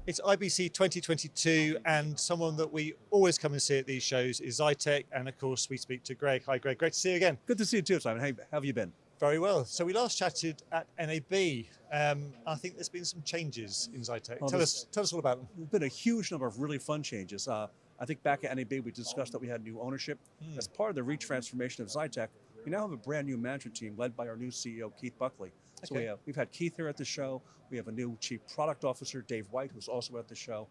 It's IBC 2022, and someone that we always come and see at these shows is Xytech, and of course we speak to Greg. Hi Greg, great to see you again. Good to see you too, Simon. How have you been? Very well. So we last chatted at NAB. I think there's been some changes in Xytech. Oh, tell us all about them. There's been a huge number of really fun changes. I think back at NAB we discussed that we had new ownership. As part of the retransformation of Xytech, we now have a brand new management team led by our new CEO, Keith Buckley. So we've had Keith here at the show. We have a new Chief Product Officer, Dave White, who's also at the show.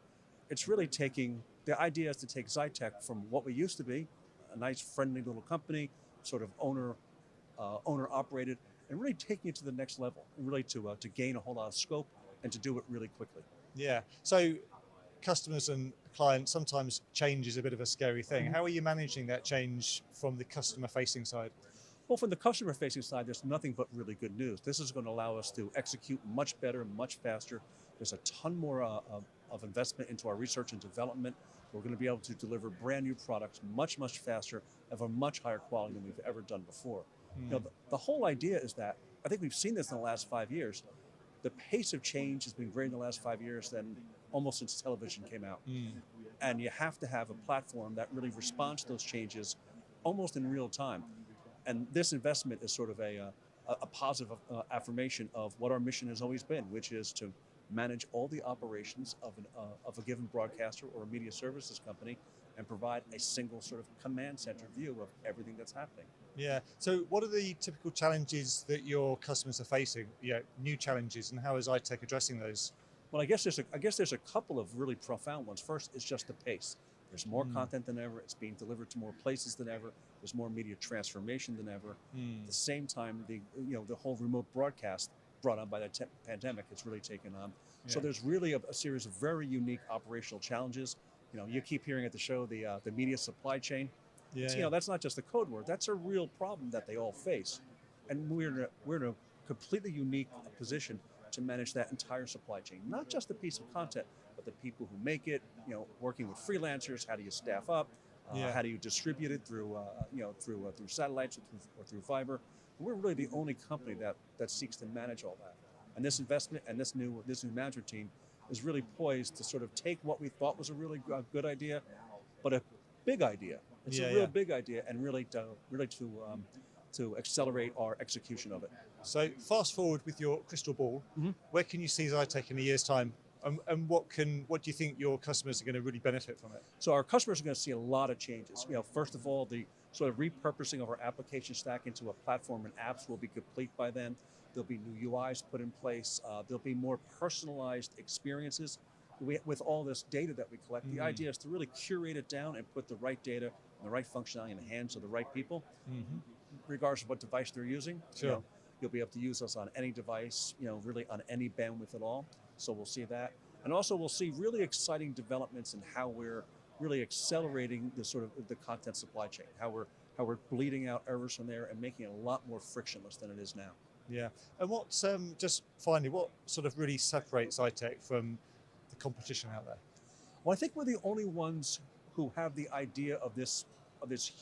It's really the idea is to take Xytech from what we used to be, a nice friendly little company, sort of owner operated, and really taking it to the next level, and really to gain a whole lot of scope and to do it really quickly. Yeah, so customers and clients, sometimes change is a bit of a scary thing. How are you managing that change from the customer facing side? Well, from the customer-facing side, there's nothing but really good news. This is going to allow us to execute much better, much faster. There's a ton more of investment into our research and development. We're going to be able to deliver brand new products much, much faster, of a much higher quality than we've ever done before. You know, the whole idea is that, I think we've seen this in the last 5 years, the pace of change has been greater in the last 5 years than almost since television came out. And you have to have a platform that really responds to those changes almost in real time. And this investment is sort of a positive affirmation of what our mission has always been, which is to manage all the operations of a given broadcaster or a media services company and provide a single sort of command center view of everything that's happening. Yeah. So what are the typical challenges that your customers are facing? New challenges, and how is Xytech addressing those? Well, I guess there's a couple of really profound ones. First, it's just the pace. There's more content than ever. It's being delivered to more places than ever. There's more media transformation than ever. At the same time, the whole remote broadcast brought on by the pandemic has really taken on. Yeah. So there's really a series of very unique operational challenges. You keep hearing at the show the media supply chain. Yeah. That's not just a code word. That's a real problem that they all face, and we're in a completely unique position to manage that entire supply chain. Not just the piece of content, but the people who make it. Working with freelancers. How do you staff up? How do you distribute it through satellites or through fiber? We're really the only company that seeks to manage all that. And this investment and this new management team is really poised to sort of take what we thought was a really good idea, but a big idea. It's a real big idea, and really to accelerate our execution of it. So fast forward with your crystal ball, where can you see Xytech in a year's time? And what do you think your customers are going to really benefit from it? So our customers are going to see a lot of changes. First of all, the sort of repurposing of our application stack into a platform and apps will be complete by then. There'll be new UIs put in place. There'll be more personalized experiences. With all this data that we collect, the idea is to really curate it down and put the right data and the right functionality in the hands of the right people, regardless of what device they're using. Sure. You'll be able to use us on any device, really on any bandwidth at all. So we'll see that. And also we'll see really exciting developments in how we're really accelerating the content supply chain, how we're bleeding out errors from there and making it a lot more frictionless than it is now. Yeah. And just finally, what sort of really separates Xytech from the competition out there? Well, I think we're the only ones who have the idea of this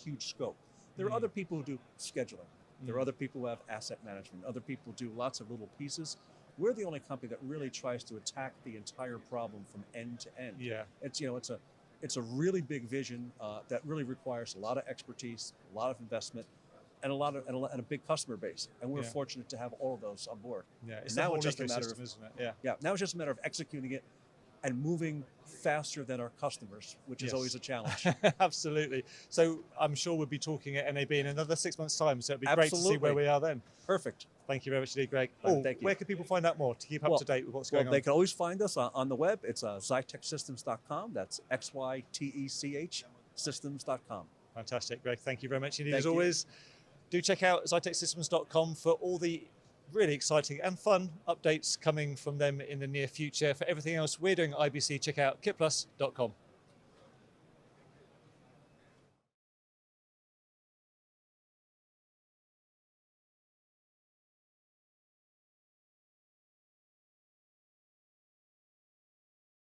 huge scope. There are other people who do scheduling. There are other people who have asset management. Other people do lots of little pieces. We're the only company that really tries to attack the entire problem from end to end. Yeah. It's a really big vision that really requires a lot of expertise, a lot of investment, and a big customer base. And we're fortunate to have all of those on board. Yeah. It's now the whole it's just a matter ecosystem, of, isn't it? Yeah. Now it's just a matter of executing it and moving faster than our customers, which is always a challenge. Absolutely. So I'm sure we'll be talking at NAB in another 6 months' time. So it'd be great to see where we are then. Perfect. Thank you very much indeed, Greg. Thank you. Where can people find out more to keep up to date with what's going on? They can always find us on the web. It's xytechsystems.com. That's XYTECH systems.com. Fantastic, Greg. Thank you very much indeed. As always, do check out xytechsystems.com for all the really exciting and fun updates coming from them in the near future. For everything else we're doing at IBC, check out kitplus.com.